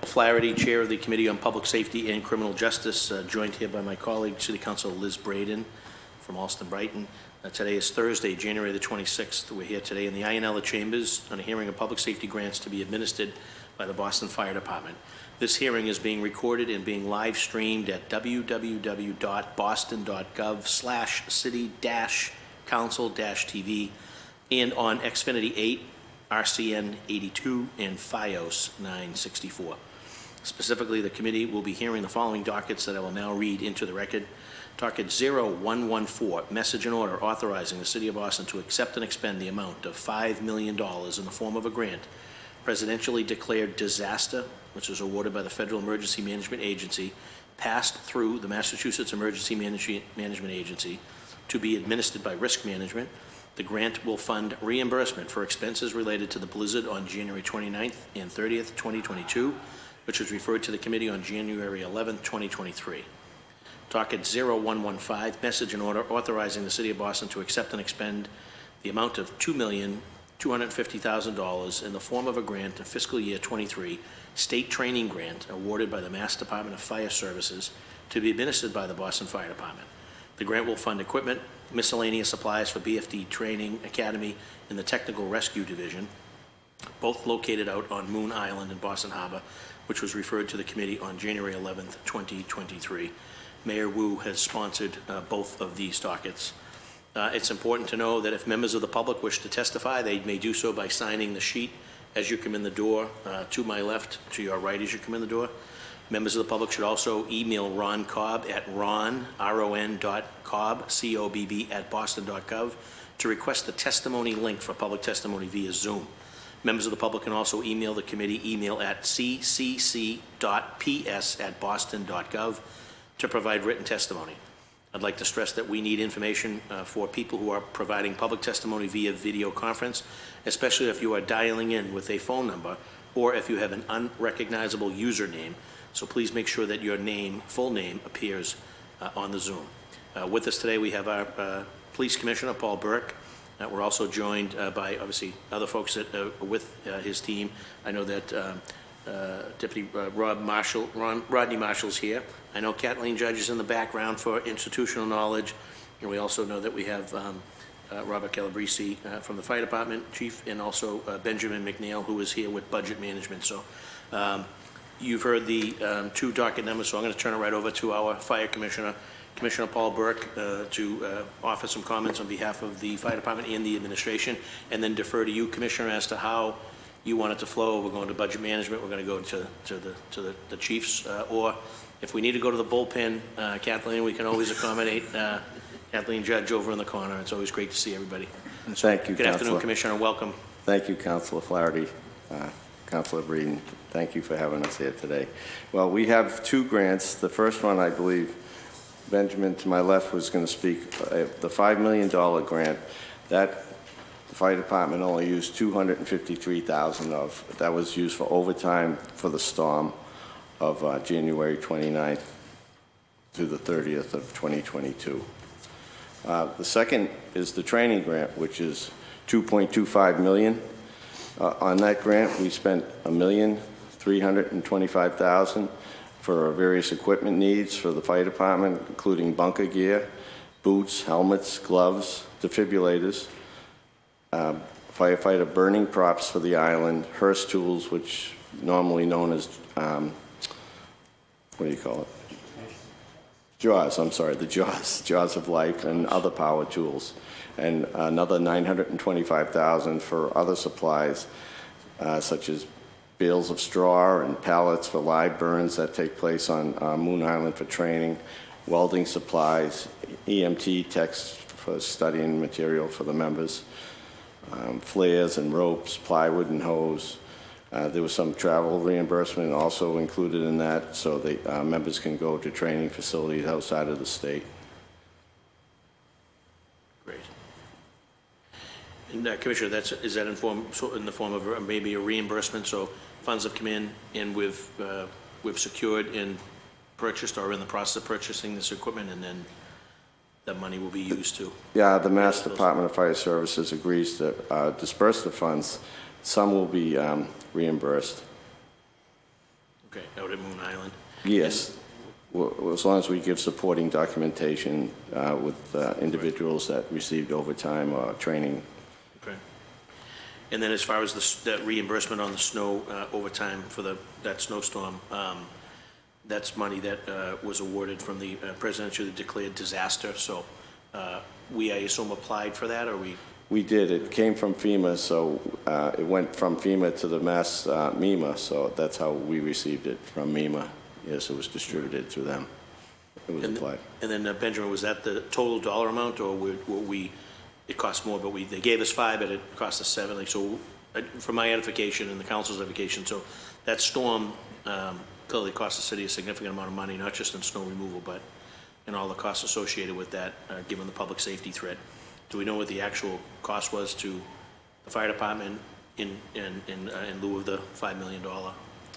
O'Flaherty, Chair of the Committee on Public Safety and Criminal Justice, joined here by my colleague, City Councilor Liz Braden from Alston Brighton. Today is Thursday, January the 26th. We're here today in the Ionella Chambers on a hearing of public safety grants to be administered by the Boston Fire Department. This hearing is being recorded and being live streamed at www.boston.gov/city-council-tv and on Xfinity 8, RCN 82, and FiOS 964. Specifically, the committee will be hearing the following dockets that I will now read into the record. Docket 0114, message and order authorizing the City of Boston to accept and expend the amount of $5 million in the form of a grant, presidentially declared disaster, which was awarded by the Federal Emergency Management Agency, passed through the Massachusetts Emergency Management Agency, to be administered by Risk Management. The grant will fund reimbursement for expenses related to the blizzard on January 29th and 30th, 2022, which was referred to the committee on January 11th, 2023. Docket 0115, message and order authorizing the City of Boston to accept and expend the amount of $2,250,000 in the form of a grant of fiscal year 23 state training grant awarded by the Mass Department of Fire Services to be administered by the Boston Fire Department. The grant will fund equipment, miscellaneous supplies for BFD Training Academy in the Technical Rescue Division, both located out on Moon Island in Boston Harbor, which was referred to the committee on January 11th, 2023. Mayor Wu has sponsored both of these dockets. It's important to know that if members of the public wish to testify, they may do so by signing the sheet as you come in the door, to my left, to your right as you come in the door. Members of the public should also email Ron Cobb at ron.cobb, C-O-B-B, @boston.gov to request the testimony link for public testimony via Zoom. Members of the public can also email the committee email at ccc.ps@boston.gov to provide written testimony. I'd like to stress that we need information for people who are providing public testimony via video conference, especially if you are dialing in with a phone number or if you have an unrecognizable username. So please make sure that your name, full name, appears on the Zoom. With us today, we have our Police Commissioner, Paul Burke. We're also joined by, obviously, other folks that with his team. I know that Deputy Rodney Marshall's here. I know Kathleen Judge is in the background for institutional knowledge. And we also know that we have Robert Calabrese from the Fire Department, Chief, and also Benjamin McNeil, who is here with Budget Management. So you've heard the two docket numbers, so I'm going to turn it right over to our Fire Commissioner, Commissioner Paul Burke, to offer some comments on behalf of the Fire Department and the administration, and then defer to you, Commissioner, as to how you want it to flow. We're going to Budget Management. We're going to go to the chiefs, or if we need to go to the bullpen, Kathleen, we can always accommodate Kathleen Judge over in the corner. It's always great to see everybody. Thank you, Good afternoon, Commissioner. Welcome. Thank you, Councilor Flaherty. Councilor Breeden, thank you for having us here today. Well, we have two grants. The first one, I believe, Benjamin to my left was going to speak. The $5 million grant, that the Fire Department only used $253,000 of. That was used for overtime for the storm of January 29th to the 30th of 2022. The second is the training grant, which is $2.25 million. On that grant, we spent $1,325,000 for various equipment needs for the fire department, including bunker gear, boots, helmets, gloves, defibrillators, firefighter burning props for the island, hearse tools, which normally known as, what do you call it? Jaws, I'm sorry, the Jaws of Life, and other power tools. And another $925,000 for other supplies, such as bales of straw and pallets for live burns that take place on Moon Island for training, welding supplies, EMT techs for studying material for the members, flares and ropes, plywood and hose. There was some travel reimbursement also included in that, so the members can go to training facilities outside of the state. Great. And Commissioner, is that in the form of maybe a reimbursement? So funds have come in, and we've secured and purchased, or are in the process of purchasing this equipment, and then that money will be used to. Yeah, the Mass Department of Fire Services agrees to disperse the funds. Some will be reimbursed. Okay, out at Moon Island. Yes, well, as long as we give supporting documentation with individuals that received overtime or training. Okay. And then as far as that reimbursement on the snow overtime for that snowstorm, that's money that was awarded from the presidentially declared disaster. So we, I assume, applied for that, or we? We did. It came from FEMA, so it went from FEMA to the Mass MEMA, so that's how we received it, from MEMA. Yes, it was distributed through them. It was applied. And then Benjamin, was that the total dollar amount, or were we, it cost more, but they gave us 5, but it cost us 7? Like, so for my edification and the council's edification, so that storm clearly cost the city a significant amount of money, not just in snow removal, but in all the costs associated with that, given the public safety threat. Do we know what the actual cost was to the fire department in lieu of the $5 million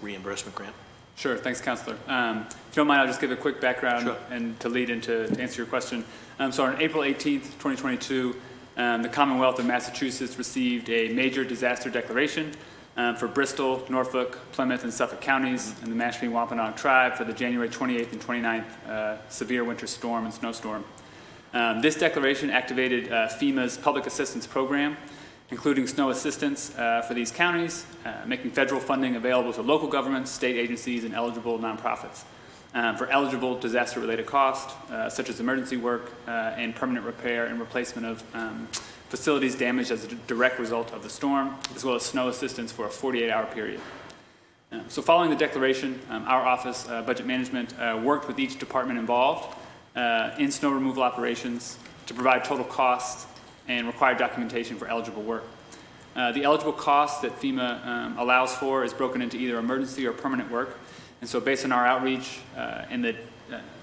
reimbursement grant? Sure, thanks, Councilor. If you don't mind, I'll just give a quick background. Sure. And to lead into to answer your question. So on April 18th, 2022, the Commonwealth of Massachusetts received a major disaster declaration for Bristol, Norfolk, Plymouth, and Suffolk counties and the Mashpee-Wampanoag tribe for the January 28th and 29th severe winter storm and snowstorm. This declaration activated FEMA's public assistance program, including snow assistance for these counties, making federal funding available to local governments, state agencies, and eligible nonprofits for eligible disaster-related costs, such as emergency work and permanent repair and replacement of facilities damaged as a direct result of the storm, as well as snow assistance for a 48-hour period. So following the declaration, our office, Budget Management, worked with each department involved in snow removal operations to provide total costs and required documentation for eligible work. The eligible cost that FEMA allows for is broken into either emergency or permanent work. And so based on our outreach and the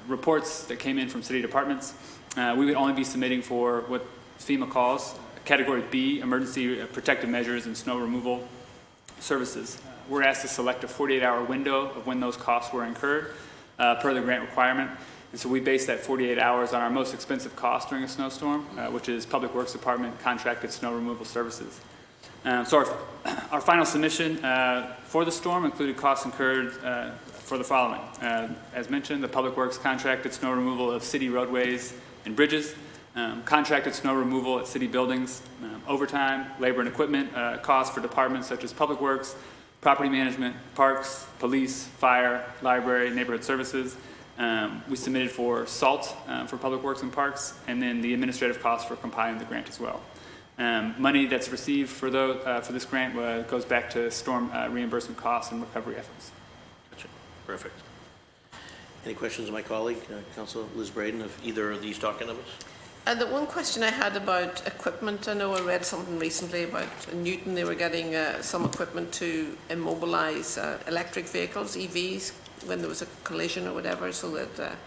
reports that came in from city departments, we would only be submitting for what FEMA calls Category B, emergency protective measures and snow removal services. We're asked to select a 48-hour window of when those costs were incurred per the grant requirement. And so we base that 48 hours on our most expensive cost during a snowstorm, which is Public Works Department contracted snow removal services. So our final submission for the storm included costs incurred for the following. As mentioned, the Public Works contracted snow removal of city roadways and bridges, contracted snow removal at city buildings, overtime, labor and equipment costs for departments such as Public Works, Property Management, Parks, Police, Fire, Library, Neighborhood Services. We submitted for SALT for Public Works and Parks, and then the administrative costs for compiling the grant as well. Money that's received for this grant goes back to storm reimbursement costs and recovery efforts. Gotcha. Perfect. Any questions of my colleague, Councilor Liz Braden, of either of these docket numbers? The one question I had about equipment, I know I read something recently about Newton. They were getting some equipment to immobilize electric vehicles, EVs, when there was a collision or whatever, so that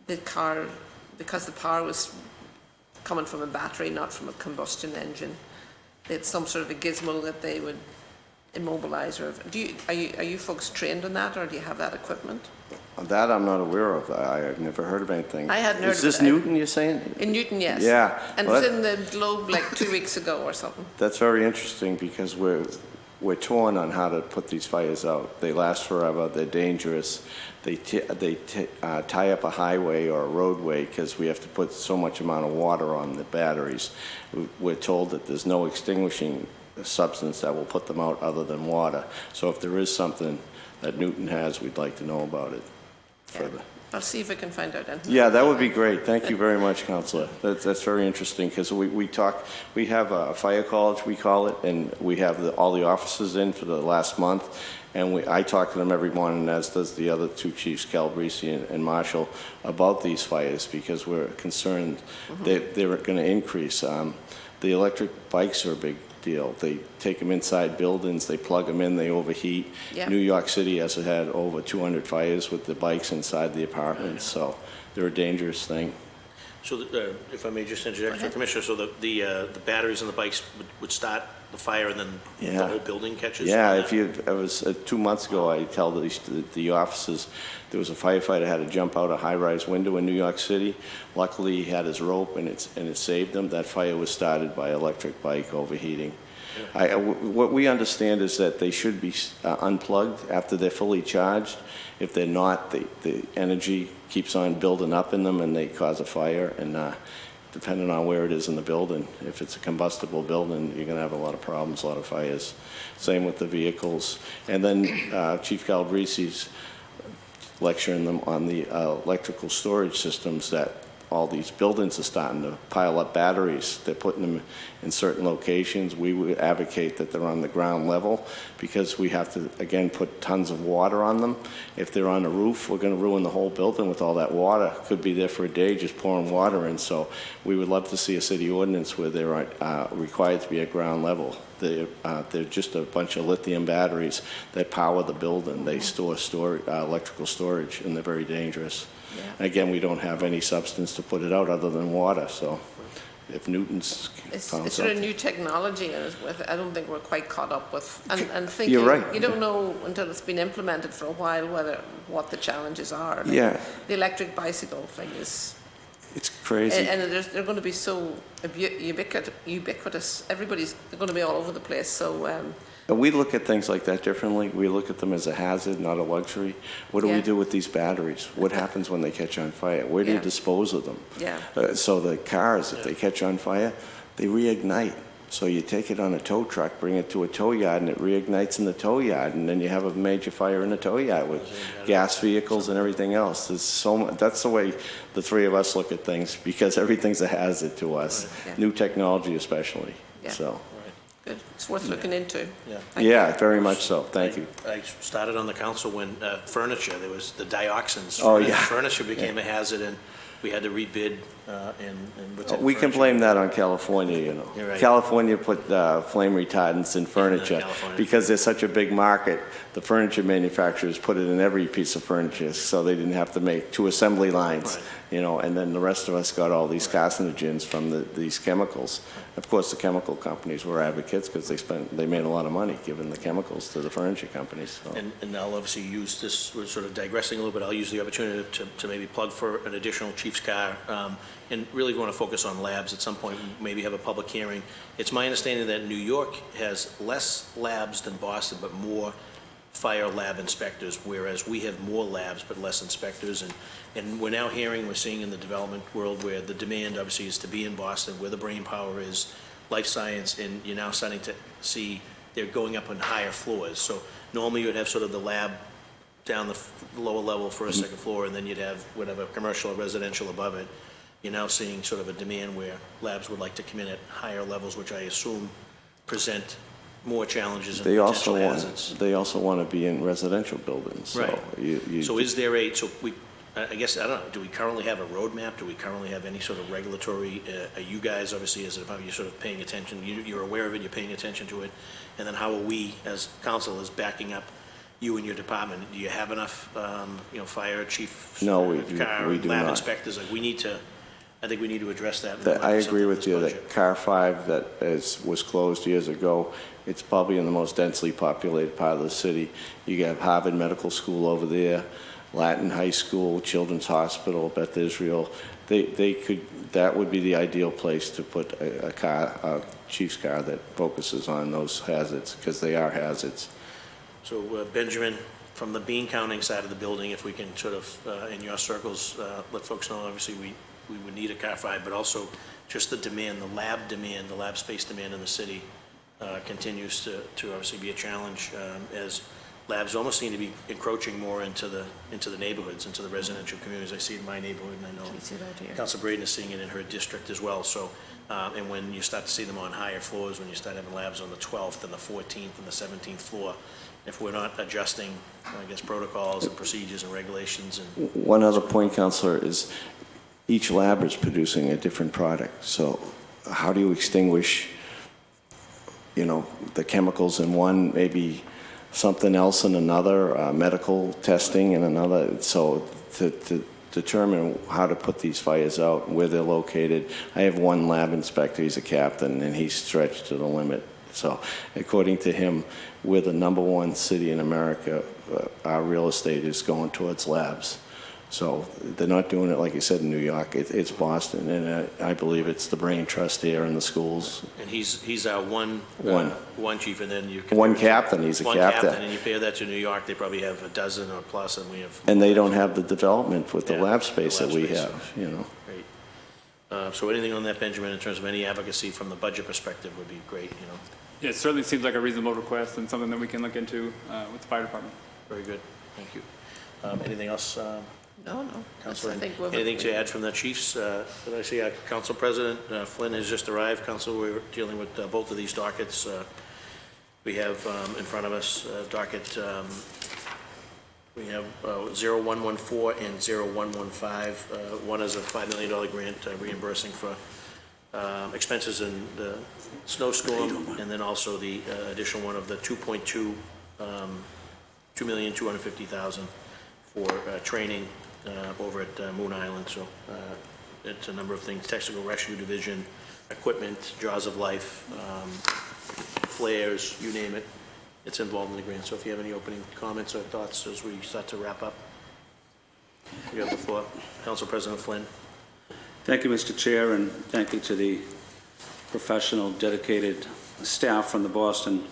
the car, because the power was coming from a battery, not from a combustion engine, they had some sort of a gizmo that they would immobilize. Or are you folks trained on that, or do you have that equipment? That I'm not aware of. I've never heard of anything. I hadn't heard Is this of it. Newton, you're saying? In Newton, yes. Yeah. And Well, it was in the Globe like 2 weeks ago or something. That's very interesting because we're torn on how to put these fires out. They last forever. They're dangerous. They tie up a highway or a roadway because we have to put so much amount of water on the batteries. We're told that there's no extinguishing substance that will put them out other than water. So if there is something that Newton has, we'd like to know about it further. I'll see if I can find out anything. Yeah, that would be great. Thank you very much, Councillor. That's very interesting because we have a fire college, we call it, and we have all the officers in for the last month. And I talk to them every morning, as does the other two chiefs, Calabrese and Marshall, about these fires because we're concerned that they're going to increase. The electric bikes are a big deal. They take them inside buildings, they plug them in, they overheat. Yeah. New York City has had over 200 fires with the bikes inside the apartments, so they're a dangerous thing. So if I may just interject, Commissioner, so the batteries on the bikes would start the fire and then the Yeah. whole building catches? Yeah, on if that? you, it was 2 months ago, I tell the officers, there was a firefighter had to jump out a high-rise window in New York City. Luckily, he had his rope and it saved him. That fire was started by electric bike overheating. What we understand is that they should be unplugged after they're fully charged. If they're not, the energy keeps on building up in them and they cause a fire. And depending on where it is in the building, if it's a combustible building, you're going to have a lot of problems, a lot of fires. Same with the vehicles. And then Chief Calabresi's lecturing them on the electrical storage systems that all these buildings are starting to pile up batteries. They're putting them in certain locations. We would advocate that they're on the ground level because we have to, again, put tons of water on them. If they're on the roof, we're going to ruin the whole building with all that water. Could be there for a day just pouring water in. So we would love to see a city ordinance where they're required to be at ground level. They're just a bunch of lithium batteries that power the building. They store electrical storage, and they're very dangerous. Yeah. Again, we don't have any substance to put it out other than water, so if Newton's It's found sort of something. new technology, and I don't think we're quite caught up with. And thinking, You're right. you don't know until it's been implemented for a while what the challenges are. Like Yeah. the electric bicycle thing is, It's crazy. and they're going to be so ubiquitous. They're going to be all over the place. So And we look at things like that differently. We look at them as a hazard, not a luxury. What do we Yeah. do with these batteries? What happens when they catch on fire? Where do you Yeah. dispose of them? yeah, So the cars, if they catch on fire, they reignite. So you take it on a tow truck, bring it to a tow yard, and it reignites in the tow yard, and then you have a major fire in the tow yard with gas vehicles and everything else. There's so much, that's the way the three of us look at things, because everything's a hazard to us, Yeah. new technology especially. Yeah. So, good. It's worth looking into. Yeah. Thank yeah, very much so. Thank you. I started on the council when furniture, there was the dioxins. Oh, yeah. Furniture became a hazard, and we had to rebid and what's We can blame that on California, you know. You're right. California put flame retardants in furniture California. because there's such a big market. The furniture manufacturers put it in every piece of furniture, so they didn't have to make 2 assembly lines, Right. you know. And then the rest of us got all these carcinogens from these chemicals. Of course, the chemical companies were advocates because they made a lot of money giving the chemicals to the furniture companies. So. And I'll obviously use this, we're sort of digressing a little bit, I'll use the opportunity to maybe plug for an additional chief's car, and really want to focus on labs at some point, maybe have a public hearing. It's my understanding that New York has less labs than Boston, but more fire lab inspectors, whereas we have more labs but less inspectors. And we're now hearing, we're seeing in the development world where the demand obviously is to be in Boston, where the brain power is, life science, and you're now starting to see they're going up on higher floors. So normally you would have sort of the lab down the lower level, first, second floor, and then you'd have whatever, commercial or residential above it. You're now seeing sort of a demand where labs would like to come in at higher levels, which I assume present more challenges and potential hazards. They also want to be in residential buildings. So Right. So is there I guess, I don't know, do we currently have a roadmap? Do we currently have any sort of regulatory, are you guys, obviously, as a department, you're sort of paying attention, you're aware of it, you're paying attention to it, and then how are we, as council, is backing up you and your department? Do you have enough, fire chief? No, we do lab not. inspectors, like, I think we need to address that. I agree with you that that Car 5 that was closed years ago, it's probably in the most densely populated part of the city. You have Harvard Medical School over there, Latin High School, Children's Hospital, Beth Israel. That would be the ideal place to put a chief's car that focuses on those hazards, because they are hazards. So Benjamin, from the bean counting side of the building, if we can sort of, in your circles, let folks know, obviously, we would need a Car 5, but also just the demand, the lab space demand in the city continues to obviously be a challenge, as labs almost seem to be encroaching more into the neighborhoods, into the residential communities. I see it in my neighborhood, and I know We see that here. Council Braden is seeing it in her district as well. So, and when you start to see them on higher floors, when you start having labs on the 12th and the 14th and the 17th floor, if we're not adjusting, I guess, protocols and procedures and regulations and... One other point, Councilor, is each lab is producing a different product. So how do you extinguish, the chemicals in one, maybe something else in another, medical testing in another? So to determine how to put these fires out, where they're located. I have one lab inspector, he's a captain, and he's stretched to the limit. So according to him, we're the #1 city in America. Our real estate is going towards labs. So they're not doing it, like you said, in New York. It's Boston, and I believe it's the brain trust here in the schools. And he's our one chief, and then you One captain, he's a one captain. and you compare that to New York, they probably have a dozen or plus, and we have. And they don't have the development with the Yeah, lab space the that lab we space. have, you know. Great. So anything on that, Benjamin, in terms of any advocacy from the budget perspective would be great, you know. Yeah, it certainly seems like a reasonable request and something that we can look into with the fire department. Very good, thank you. Anything else, No. Councilor? I think we're. Anything to add from the chiefs? Did I see Council President Flynn has just arrived. Council, we're dealing with both of these dockets. We have in front of us docket, we have 0114 and 0115. One is a $5 million grant reimbursing for expenses in the snowstorm, and then also the additional one of the 2,250,000 for training over at Moon Island. So it's a number of things: technical rescue division, equipment, jaws of life, flares, you name it. It's involved in the grant. So if you have any opening comments or thoughts as we start to wrap up, you have the floor. Council President Flynn. Thank you, Mr. Chair, and thank you to the professional, dedicated staff from the Boston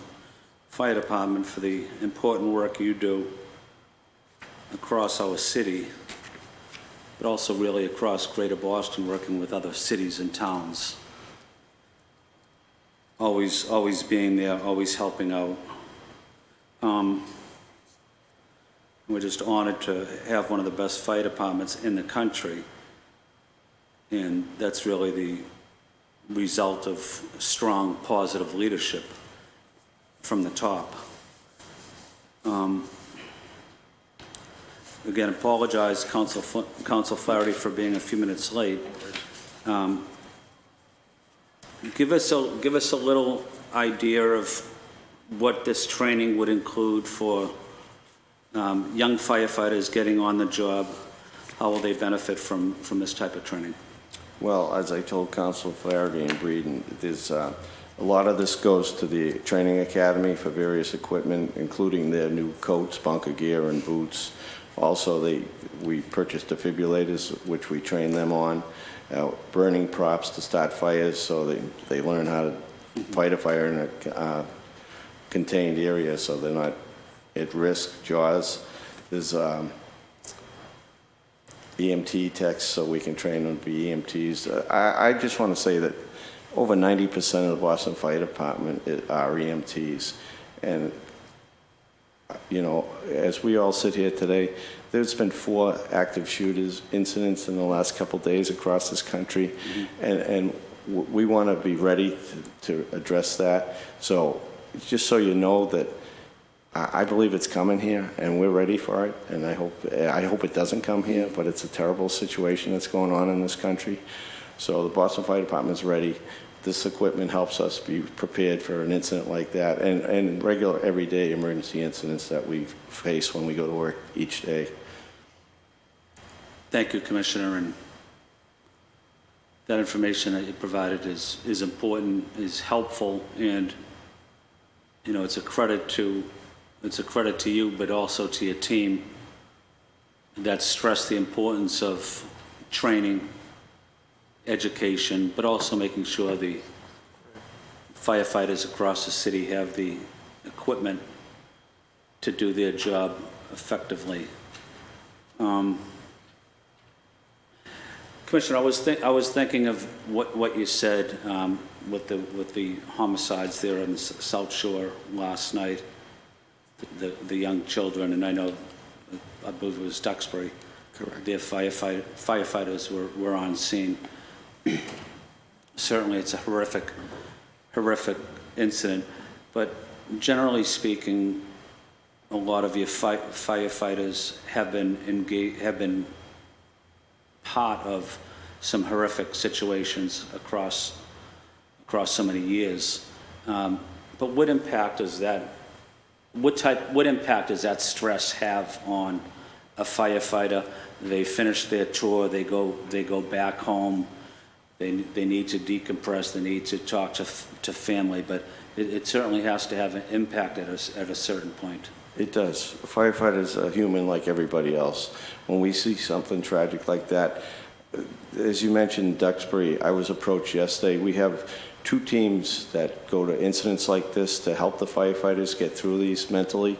Fire Department for the important work you do across our city, but also really across Greater Boston, working with other cities and towns. Always being there, always helping out. We're just honored to have one of the best fire departments in the country, and that's really the result of strong, positive leadership from the top. Again, apologize, Council Flaherty, for being a few minutes late. Give us a little idea of what this training would include for young firefighters getting on the job. How will they benefit from this type of training? Well, as I told Council Flaherty and Breeden, there's a lot of this goes to the training academy for various equipment, including their new coats, bunker gear, and boots. Also, we purchased defibrillators, which we train them on, burning props to start fires, so they learn how to fight a fire in a contained area, so they're not at risk. JAWS. There's EMT techs, so we can train them to be EMTs. I just want to say that over 90% of the Boston Fire Department are EMTs, and you know, as we all sit here today, there's been 4 active shooters incidents in the last couple days across this country, and we want to be ready to address that. So just so you know that I believe it's coming here, and we're ready for it, and I hope it doesn't come here, but it's a terrible situation that's going on in this country. So the Boston Fire Department is ready. This equipment helps us be prepared for an incident like that, and regular, everyday emergency incidents that we face when we go to work each day. Thank you, Commissioner, and that information that you provided is important, is helpful, and you know, it's a credit to you, but also to your team that stressed the importance of training, education, but also making sure the firefighters across the city have the equipment to do their job effectively. Commissioner, I was thinking of what you said with the homicides there on the South Shore last night, the young children, and I believe it was Duxbury. Correct. Their firefighters were on scene. Certainly, it's a horrific incident, but generally speaking, a lot of your firefighters have been part of some horrific situations across so many years. But what impact does that stress have on a firefighter? They finish their tour, they go back home. they need to decompress, they need to talk to family, but it certainly has to have an impact at a certain point. It does. Firefighters are human like everybody else. When we see something tragic like that, as you mentioned, Duxbury, I was approached yesterday. We have 2 teams that go to incidents like this to help the firefighters get through these mentally.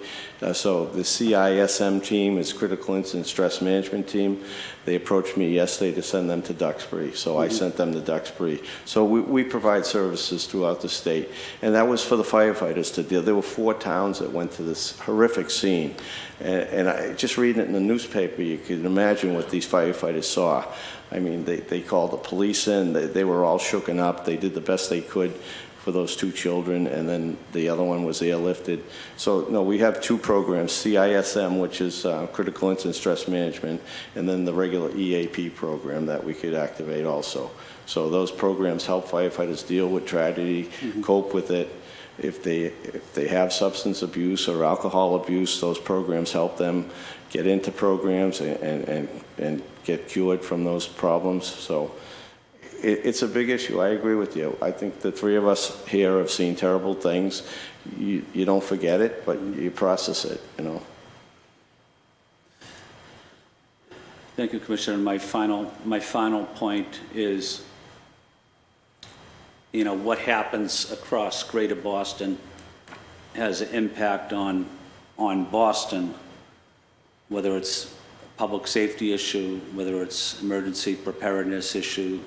So the CISM team is Critical Incident Stress Management Team. They approached me yesterday to send them to Duxbury, so I sent them to Duxbury. So we provide services throughout the state, and that was for the firefighters to deal. There were 4 towns that went to this horrific scene, and I, just reading it in the newspaper, you could imagine what these firefighters saw. I mean, they called the police in. They were all shooken up. They did the best they could for those 2 children, and then the other one was airlifted. So, no, we have 2 programs, CISM, which is Critical Incident Stress Management, and then the regular EAP program that we could activate also. So those programs help firefighters deal with tragedy, cope with it. If they have substance abuse or alcohol abuse, those programs help them get into programs and get cured from those problems. So it's a big issue. I agree with you. I think the 3 of us here have seen terrible things. You don't forget it, but you process it, you know. Thank you, Commissioner. My final point is, you know, what happens across Greater Boston has an impact on Boston, whether it's a public safety issue, whether it's emergency preparedness issue,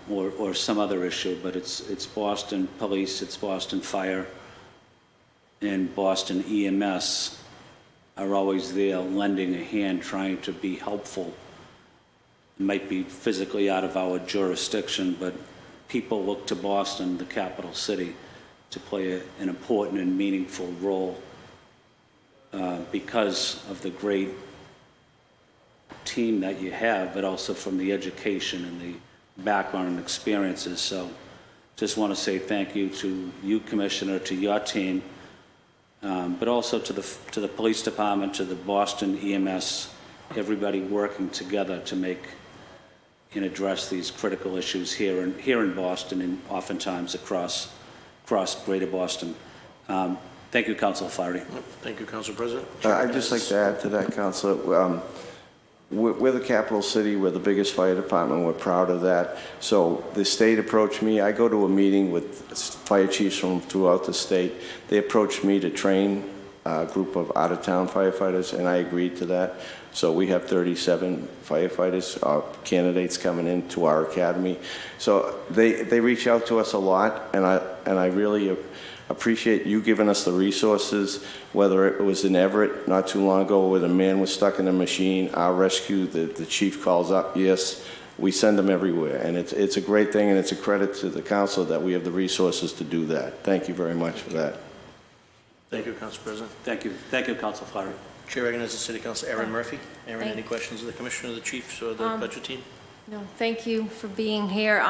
or some other issue, but it's Boston Police, it's Boston Fire, and Boston EMS are always there lending a hand, trying to be helpful. It might be physically out of our jurisdiction, but people look to Boston, the capital city, to play an important and meaningful role because of the great team that you have, but also from the education and the background and experiences. So just want to say thank you to you, Commissioner, to your team, but also to the police department, to the Boston EMS, everybody working together to make and address these critical issues here in Boston and oftentimes across Greater Boston. Thank you, Councilor Flaherty. Thank you, Council President. I'd just like to add to that, Councilor. We're the capital city. We're the biggest fire department. We're proud of that. So the state approached me. I go to a meeting with fire chiefs from throughout the state. They approached me to train a group of out-of-town firefighters, and I agreed to that. So we have 37 firefighters, candidates coming into our academy. So they reach out to us a lot, and I really appreciate you giving us the resources, whether it was in Everett not too long ago where the man was stuck in a machine, our rescue, the chief calls up, yes, we send them everywhere. And it's a great thing, and it's a credit to the council that we have the resources to do that. Thank you very much for that. Thank you, Council President. Thank you. Thank you, Councilor Flaherty. Chair recognizes City Council Erin Murphy. Erin, any questions of the Commissioner, the Chiefs, or the Budget team? No, thank you for being here.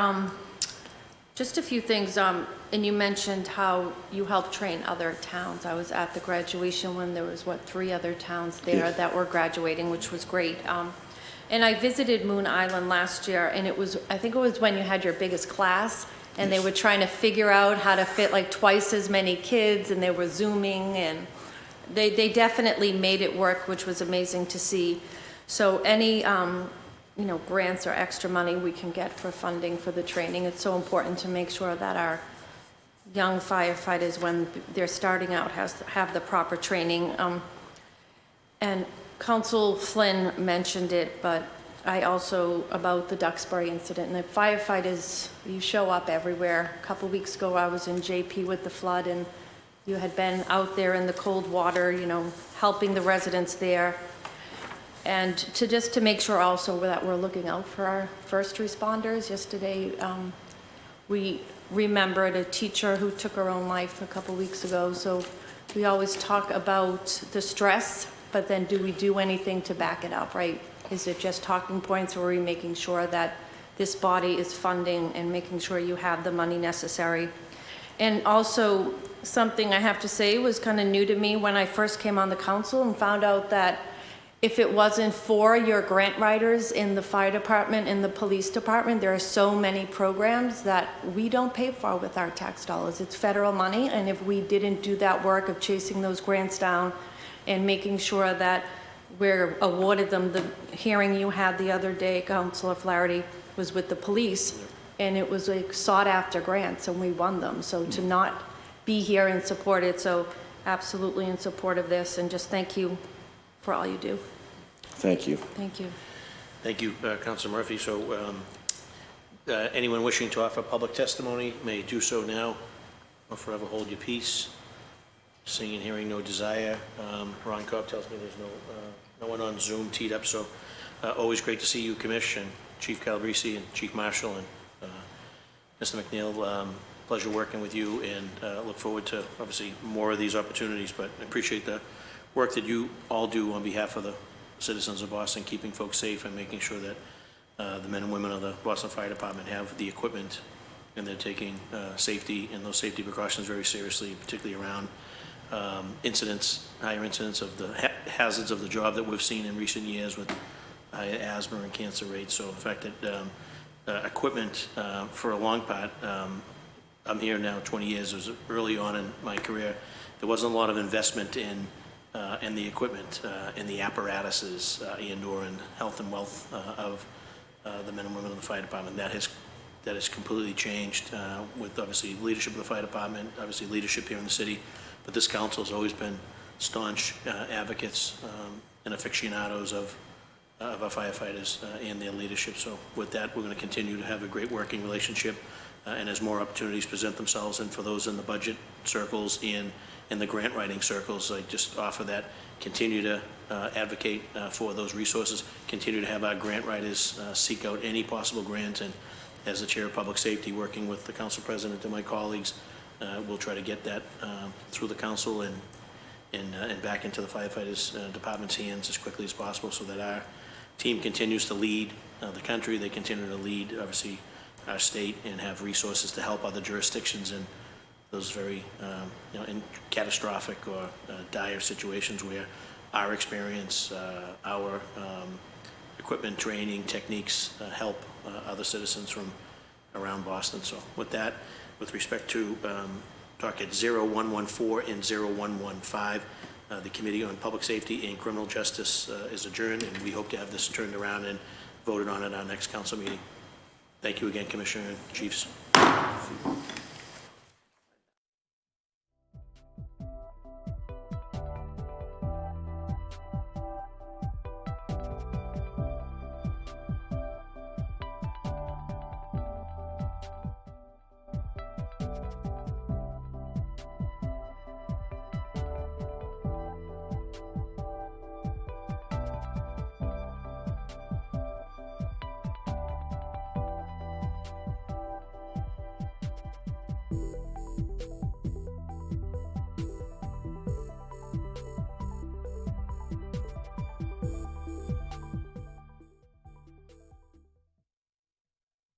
Just a few things, and you mentioned how you helped train other towns. I was at the graduation when there was, 3 other towns there Yes. that were graduating, which was great. And I visited Moon Island last year, and I think it was when you had your biggest class, and they were trying to figure out how to fit like twice as many kids, and they were Zooming, and they definitely made it work, which was amazing to see. So any grants or extra money we can get for funding for the training, it's so important to make sure that our young firefighters, when they're starting out, have the proper training. And Council Flynn mentioned it, but I also, about the Duxbury incident, and the firefighters, you show up everywhere. A couple weeks ago, I was in JP with the flood, and you had been out there in the cold water, helping the residents there. And to make sure also that we're looking out for our first responders. Yesterday, we remembered a teacher who took her own life a couple weeks ago. So we always talk about the stress, but then do we do anything to back it up, right? Is it just talking points, or are we making sure that this body is funding and making sure you have the money necessary? And also, something I have to say was kind of new to me when I first came on the council and found out that if it wasn't for your grant writers in the fire department and the police department, there are so many programs that we don't pay for with our tax dollars. It's federal money, and if we didn't do that work of chasing those grants down and making sure that we're awarded them, the hearing you had the other day, Councilor Flaherty, was with the police, and it was like sought-after grants, and we won them. So to not be here and support it, so absolutely in support of this, and just thank you for all you do. Thank you. Thank you. Thank you, Councilor Murphy. So anyone wishing to offer public testimony may do so now or forever hold your peace. Seeing and hearing no desire. Ron Cobb tells me there's no one on Zoom teed up, so always great to see you, Commish, and Chief Calabrese and Chief Marshall and Mr. McNeil. Pleasure working with you, and look forward to obviously more of these opportunities, but I appreciate the work that you all do on behalf of the citizens of Boston, keeping folks safe and making sure that the men and women of the Boston Fire Department have the equipment, and they're taking safety and those safety precautions very seriously, particularly around incidents, higher incidents of the hazards of the job that we've seen in recent years with high asthma and cancer rates. So the fact that equipment for a long part, I'm here now 20 years, it was early on in my career, there wasn't a lot of investment in the equipment, in the apparatuses, and/or in health and wealth of the men and women of the fire department. That has completely changed with obviously leadership of the fire department, obviously leadership here in the city. But this council has always been staunch advocates and aficionados of our firefighters and their leadership. So with that, we're going to continue to have a great working relationship. And as more opportunities present themselves, and for those in the budget circles and in the grant writing circles, I just offer that, continue to advocate for those resources, continue to have our grant writers seek out any possible grant, and as the Chair of Public Safety, working with the Council President and my colleagues, we'll try to get that through the council and back into the firefighters department's hands as quickly as possible, so that our team continues to lead the country. They continue to lead, obviously, our state, and have resources to help other jurisdictions in those very in catastrophic or dire situations where our experience, our equipment, training, techniques help other citizens from around Boston. So with that, with respect to docket 0114 and 0115, the Committee on Public Safety and Criminal Justice is adjourned, and we hope to have this turned around and voted on at our next council meeting. Thank you again, Commissioner and Chiefs.